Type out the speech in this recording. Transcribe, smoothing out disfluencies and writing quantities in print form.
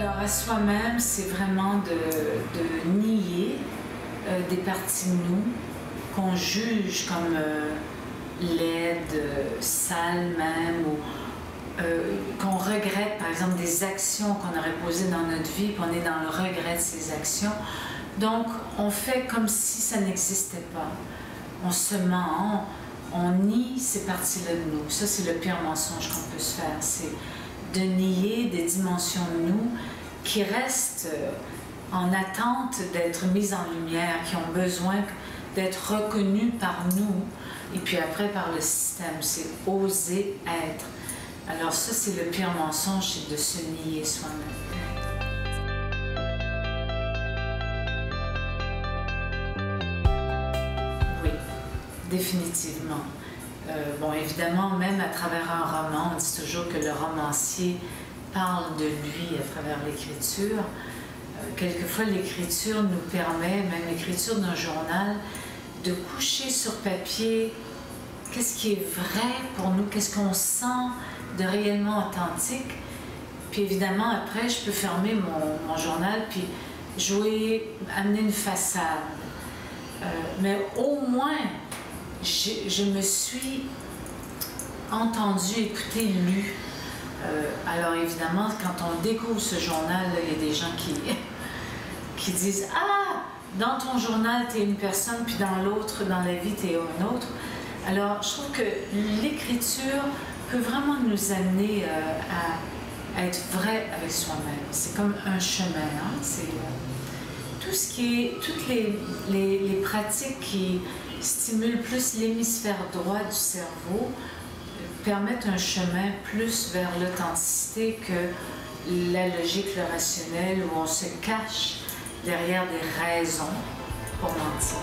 Alors, à soi-même, c'est vraiment de nier des parties de nous qu'on juge comme laides, sales même, ou qu'on regrette, par exemple, des actions qu'on aurait posées dans notre vie, puis on est dans le regret de ces actions. Donc, on fait comme si ça n'existait pas. On se ment, on nie ces parties-là de nous. Ça, c'est le pire mensonge qu'on peut se faire. C'est de nier des dimensions de nous qui restent en attente d'être mises en lumière, qui ont besoin d'être reconnues par nous et puis après par le système. C'est oser être. Alors ça, c'est le pire mensonge, c'est de se nier soi-même. Oui, définitivement. Bon, évidemment, même à travers un roman, on dit toujours que le romancier parle de lui à travers l'écriture. Quelquefois, l'écriture nous permet, même l'écriture d'un journal, de coucher sur papier qu'est-ce qui est vrai pour nous, qu'est-ce qu'on sent de réellement authentique. Puis évidemment, après, je peux fermer mon journal puis amener une façade. Mais au moins, je me suis entendue, écoutée, lue. Alors évidemment, quand on découvre ce journal, il y a des gens qui disent « Ah, dans ton journal, tu es une personne, puis dans l'autre, dans la vie, tu es un autre. » Alors, je trouve que l'écriture peut vraiment nous amener à être vrai avec soi-même. C'est comme un chemin. Hein? C'est tout ce qui est, toutes les pratiques qui stimulent plus l'hémisphère droit du cerveau permettent un chemin plus vers l'authenticité que la logique, le rationnel, où on se cache derrière des raisons pour mentir.